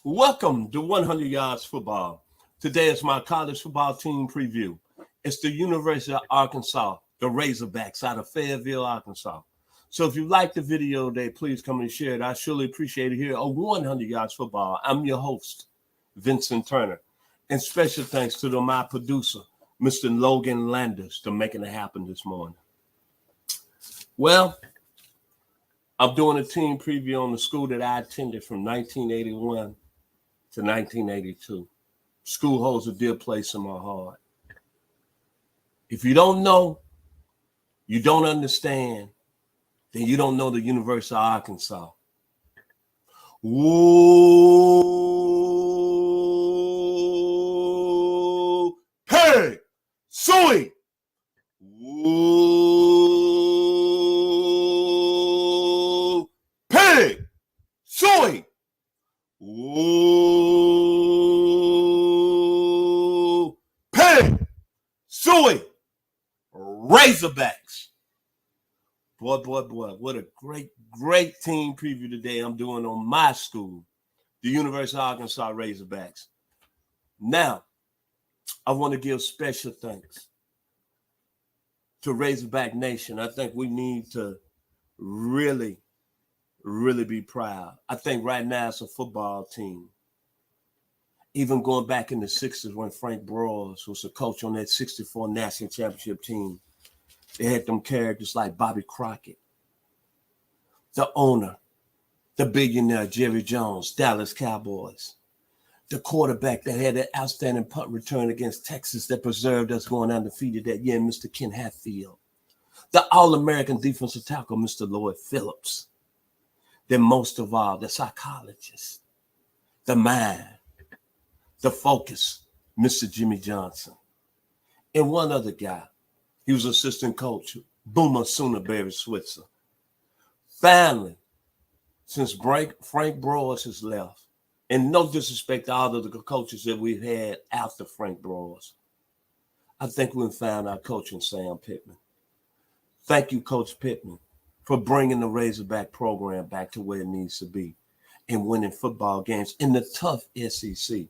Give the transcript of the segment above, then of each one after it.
Welcome to 100 Yards Football. Today is my college football team preview. It's the University of Arkansas, the Razorbacks out of Fayetteville, Arkansas. So if you like the video today, please come and share it. I surely appreciate it here on 100 Yards Football. I'm your host, Vincent Turner. And special thanks to my producer, Mr. Logan Landers, for making it happen this morning. Well, I'm doing a team preview on the school that I attended from 1981 to 1982. School holds a dear place in my heart. If you don't know, you don't understand, then you don't know the University of Arkansas. Ooh, hey, suey. Ooh, pig, suey. Ooh, pig, suey, Razorbacks. Boy, what a great team preview today I'm doing on my school, the University of Arkansas Razorbacks. Now, I want to give special thanks to Razorback Nation. I think we need to really be proud. I think right now it's a football team. Even going back in the 60s when Frank Broyles was a coach on that 64 national championship team, they had them characters like Bobby Crockett, the owner, the billionaire Jerry Jones, Dallas Cowboys, the quarterback that had an outstanding punt return against Texas that preserved us going undefeated that year, Mr. Ken Hatfield, the All-American defensive tackle, Mr. Lloyd Phillips, then most of all, the psychologist, the mind, the focus, Mr. Jimmy Johnson. And one other guy, he was assistant coach, Boomer Soonerberry Switzer. Finally, since Frank Broyles has left, and no disrespect to all of the coaches that we've had after Frank Broyles, I think we've found our coach in Sam Pittman. Thank you, Coach Pittman, for bringing the Razorback program back to where it needs to be and winning football games in the tough SEC.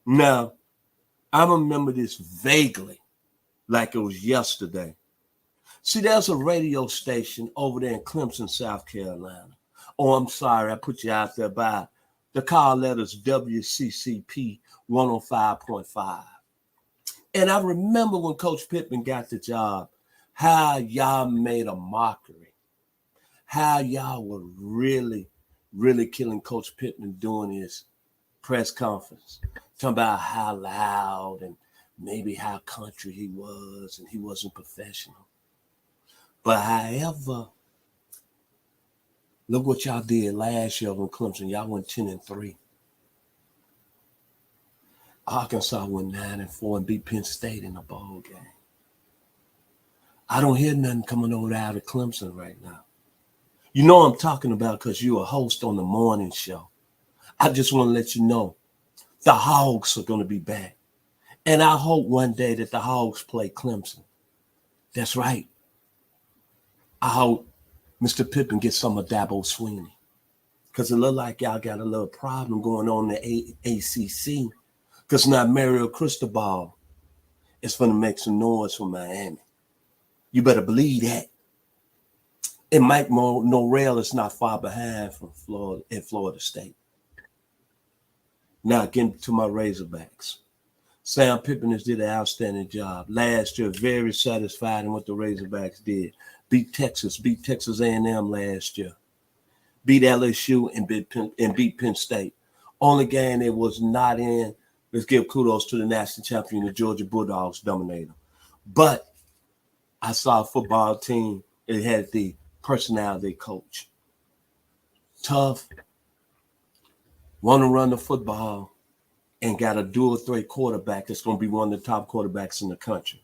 Now, I remember this vaguely, like it was yesterday. See, there's a radio station over there in Clemson, South Carolina. Oh, I'm sorry, I put you out there by the call letters WCCP 105.5. And I remember when Coach Pittman got the job, how y'all made a mockery, how y'all were really killing Coach Pittman during his press conference, talking about how loud and maybe how country he was and he wasn't professional. But however, look what y'all did last year when Clemson. Y'all went 10-3. Arkansas went 9-4 and beat Penn State in a bowl game. I don't hear nothing coming over out of Clemson right now. You know I'm talking about because you're a host on the morning show. I just want to let you know the Hogs are going to be back. And I hope one day that the Hogs play Clemson. That's right. I hope Mr. Pippen gets some of Dabo Swinney. Because it look like y'all got a little problem going on in the ACC. Because now Mario Cristobal is going to make some noise for Miami. You better believe that. And Mike Norrell is not far behind from Florida at Florida State. Now getting to my Razorbacks. Sam Pittman has did an outstanding job. Last year, very satisfied in what the Razorbacks did. Beat Texas A&M last year. Beat LSU and beat Penn State. Only game it was not in. Let's give kudos to the national champion, the Georgia Bulldogs, dominator. But I saw a football team that had the personality coach. Tough, want to run the football, and got a dual threat quarterback that's going to be one of the top quarterbacks in the country.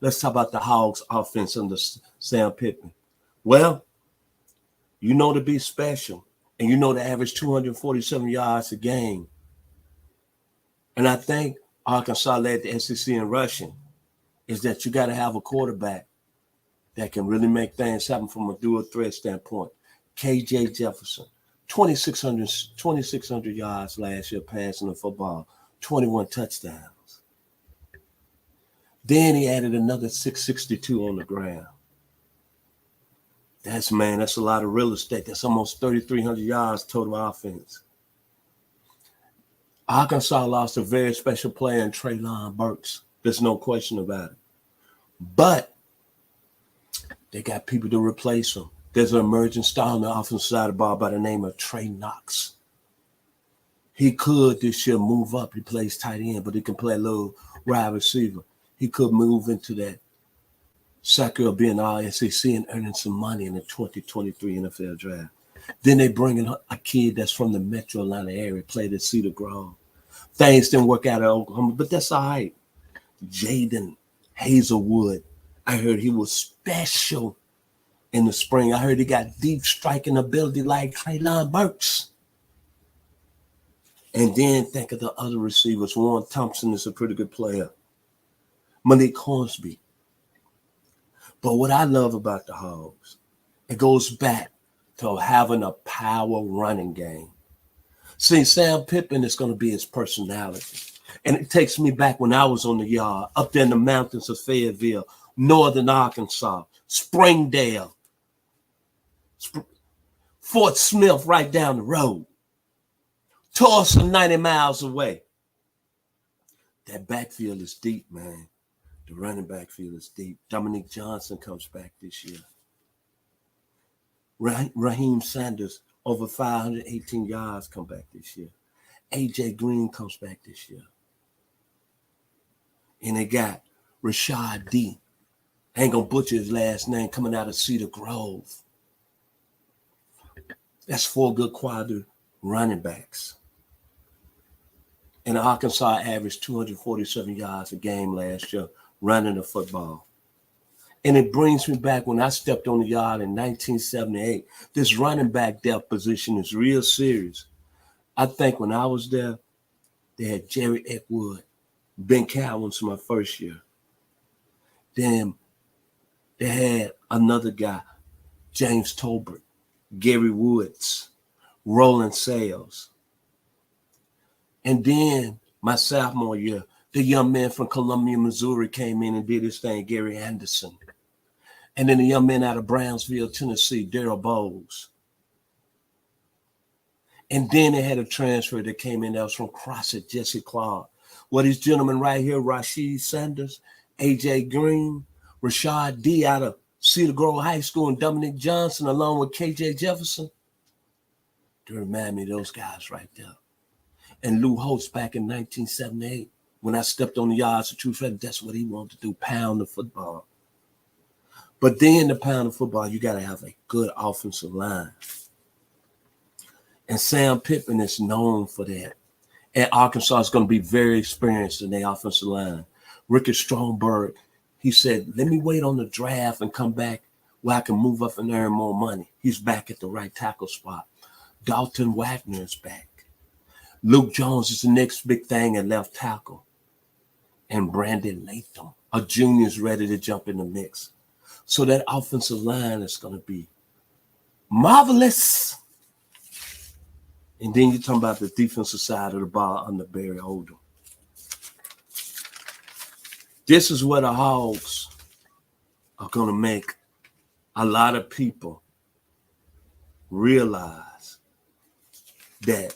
Let's talk about the Hogs offense under Sam Pittman. Well, you know to be special, and you know to average 247 yards a game. And I think Arkansas led the SEC in rushing, is that you got to have a quarterback that can really make things happen from a dual threat standpoint. KJ Jefferson, 2,600 yards last year passing the football, 21 touchdowns. Then he added another 662 on the ground. That's a lot of real estate. That's almost 3,300 yards total offense. Arkansas lost a very special player in Treylon Burks. There's no question about it. But they got people to replace him. There's an emerging star on the offensive side of the ball by the name of Trey Knox. He could this year move up. He plays tight end, but he can play a little wide receiver. He could move into that cycle of being all SEC and earning some money in the 2023 NFL draft. Then they bring in a kid that's from the Metro Atlanta area, played at Cedar Grove. Things didn't work out at Oklahoma, but that's all right. Jaden Hazelwood, I heard he was special in the spring. I heard he got deep striking ability like Treylon Burks. And then think of the other receivers. Warren Thompson is a pretty good player. Malik Hornsby. But what I love about the Hogs, it goes back to having a power running game. See, Sam Pittman is going to be his personality. And it takes me back when I was on the yard, up there in the mountains of Fayetteville, northern Arkansas, Springdale, Fort Smith right down the road, Tulsa 90 miles away. That backfield is deep, man. The running backfield is deep. Dominique Johnson comes back this year. Raheem Sanders, over 518 yards, come back this year. A.J. Green comes back this year. And they got Rashad D. I ain't going to butcher his last name, coming out of Cedar Grove. That's 4 good quality running backs. And Arkansas averaged 247 yards a game last year running the football. And it brings me back when I stepped on the yard in 1978. This running back depth position is real serious. I think when I was there, they had Jerry Eckwood, Ben Cowens my first year. Then they had another guy, James Tolbert, Gary Woods, Roland Sales. And then my sophomore year, the young man from Columbia, Missouri came in and did his thing, Gary Anderson. And then the young man out of Brownsville, Tennessee, Daryl Bowles. And then they had a transfer that came in that was from Crossett, Jesse Clark. Well, these gentlemen right here, Rashid Sanders, A.J. Green, Rashad D. out of Cedar Grove High School, and Dominique Johnson, along with K.J. Jefferson. They remind me of those guys right there. And Lou Holtz back in 1978, when I stepped on the yards of True Fred, that's what he wanted to do, pound the football. But then to pound the football, you got to have a good offensive line. And Sam Pittman is known for that. And Arkansas is going to be very experienced in their offensive line. Ricky Stromberg, he said, let me wait on the draft and come back where I can move up and earn more money. He's back at the right tackle spot. Dalton Wagner is back. Luke Jones is the next big thing at left tackle. And Brandon Latham, a junior, is ready to jump in the mix. So that offensive line is going to be marvelous. And then you're talking about the defensive side of the ball under Barry Odom. This is where the Hogs are going to make a lot of people realize that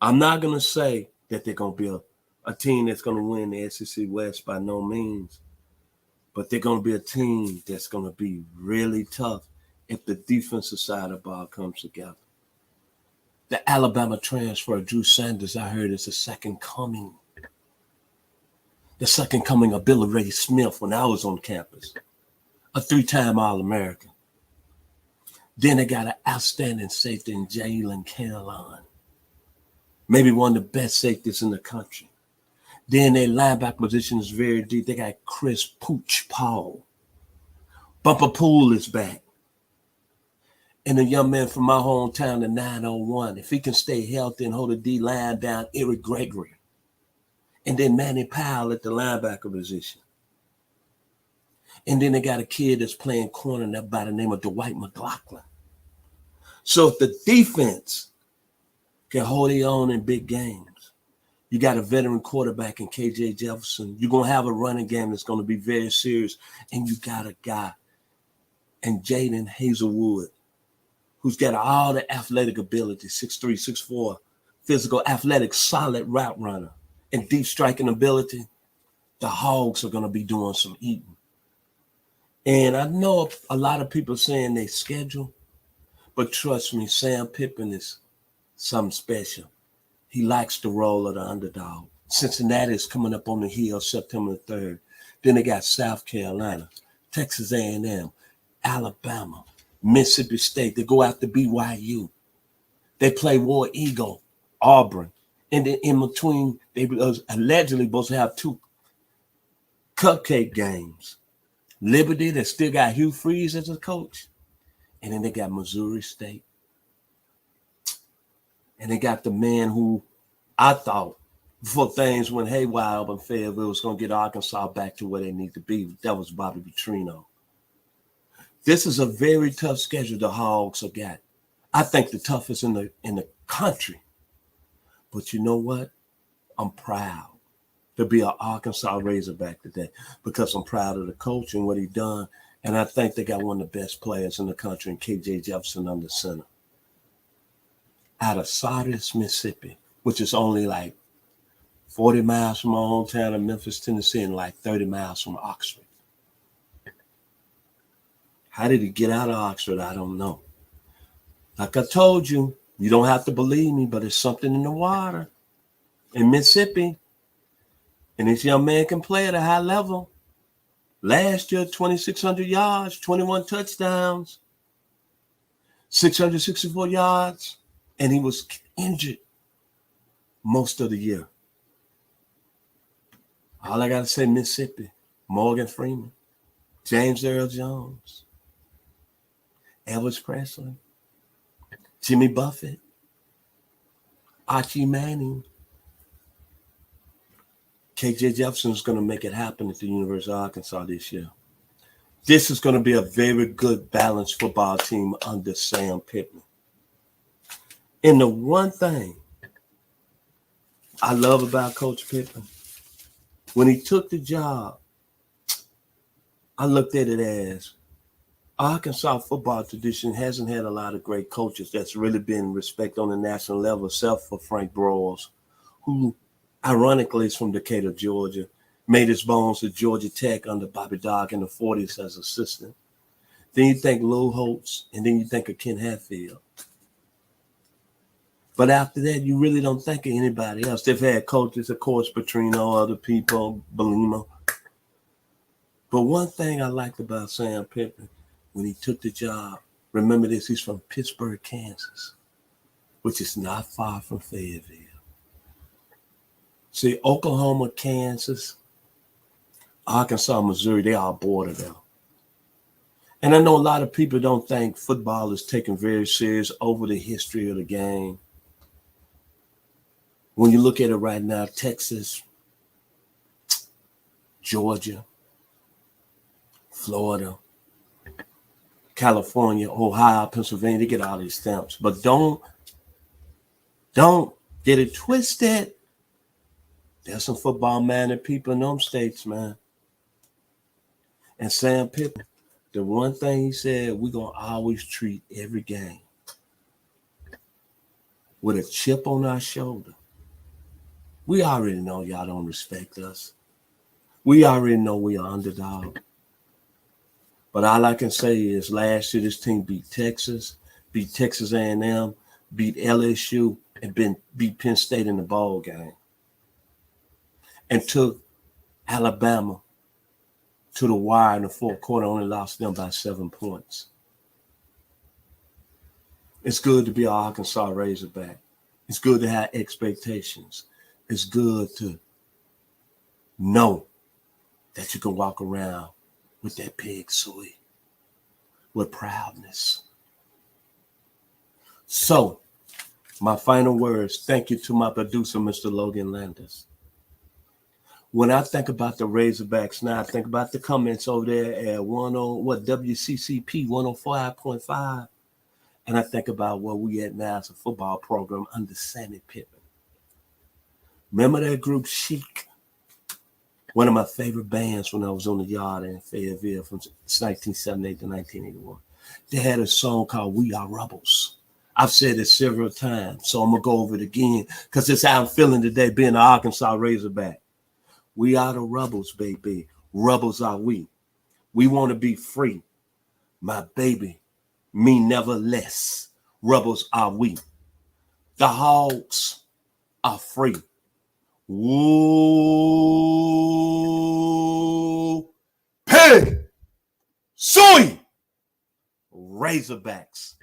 I'm not going to say that they're going to be a team that's going to win the SEC West by no means, but they're going to be a team that's going to be really tough if the defensive side of the ball comes together. The Alabama transfer, Drew Sanders, I heard is the second coming. The second coming of Billy Ray Smith when I was on campus. A 3-time All-American. Then they got an outstanding safety in Jalen Caroline. Maybe one of the best safeties in the country. Then their linebacker position is very deep. They got Chris Pooch Paul. Bumper Poole is back. And a young man from my hometown, the 901, if he can stay healthy and hold the D-line down, Eric Gregory. And then Manny Powell at the linebacker position. And then they got a kid that's playing corner by the name of Dwight McLaughlin. So if the defense can hold their own in big games, you got a veteran quarterback in KJ Jefferson. You're going to have a running game that's going to be very serious. And you got a guy in Jaden Hazelwood who's got all the athletic ability, 6'3", 6'4", physical, athletic, solid route runner, and deep striking ability. The Hogs are going to be doing some eating. And I know a lot of people saying they schedule, but trust me, Sam Pittman is something special. He likes the role of the underdog. Cincinnati is coming up on the hill September 3rd. Then they got South Carolina, Texas A&M, Alabama, Mississippi State. They go after BYU. They play War Eagle, Auburn. And then in between, they allegedly supposed to have 2 cupcake games. Liberty, that still got Hugh Freeze as a coach. And then they got Missouri State. And they got the man who I thought, before things went haywire up in Fayetteville, was going to get Arkansas back to where they need to be. That was Bobby Petrino. This is a very tough schedule the Hogs have got. I think the toughest in the country. But you know what? I'm proud to be an Arkansas Razorback today because I'm proud of the coach and what he done. And I think they got one of the best players in the country in KJ Jefferson under center. Out of Sardis, Mississippi, which is only like 40 miles from my hometown of Memphis, Tennessee, and like 30 miles from Oxford. How did he get out of Oxford? I don't know. Like I told you, you don't have to believe me, but there's something in the water in Mississippi. And this young man can play at a high level. Last year, 2,600 yards, 21 touchdowns, 664 yards, and he was injured most of the year. All I got to say, Mississippi, Morgan Freeman, James Earl Jones, Elvis Presley, Jimmy Buffett, Archie Manning. KJ Jefferson is going to make it happen at the University of Arkansas this year. This is going to be a very good, balanced football team under Sam Pittman. And the one thing I love about Coach Pittman, when he took the job, I looked at it as Arkansas football tradition hasn't had a lot of great coaches that's really been respected on the national level, except for Frank Broyles, who ironically is from Decatur, Georgia, made his bones at Georgia Tech under Bobby Dodd in the 40s as assistant. Then you think Lou Holtz, and then you think of Ken Hatfield. But after that, you really don't think of anybody else. They've had coaches, of course, Petrino, other people, Belima. But one thing I liked about Sam Pittman, when he took the job, remember this, he's from Pittsburgh, Kansas, which is not far from Fayetteville. See, Oklahoma, Kansas, Arkansas, Missouri, they all border there. And I know a lot of people don't think football is taken very serious over the history of the game. When you look at it right now, Texas, Georgia, Florida, California, Ohio, Pennsylvania, they get all these stamps. But don't get it twisted. There's some football-minded people in them states, man. And Sam Pittman, the one thing he said, we're going to always treat every game with a chip on our shoulder. We already know y'all don't respect us. We already know we are underdog. But all I can say is last year this team beat Texas A&M, beat LSU, and beat Penn State in the bowl game. And took Alabama to the wire in the fourth quarter, only lost them by 7 points. It's good to be an Arkansas Razorback. It's good to have expectations. It's good to know that you can walk around with that pig suey, with proudness. So, my final words, thank you to my producer, Mr. Logan Landis. When I think about the Razorbacks now, I think about the comments over there at WCCP 105.5 And I think about where we at now as a football program under Sammy Pittman. Remember that group Chic? One of my favorite bands when I was on the yard in Fayetteville from 1978 to 1981. They had a song called We Are Rebels. I've said it several times, so I'm going to go over it again because it's how I'm feeling today being an Arkansas Razorback. We are the rebels, baby. Rebels are we. We want to be free. My baby, me never less. Rebels are we. The hogs are free. Woo! Hey! Soy! Razorbacks.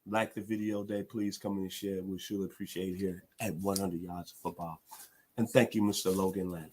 Like the video today, please come and share. We surely appreciate it here at 100 Yards of Football. And thank you, Mr. Logan Land.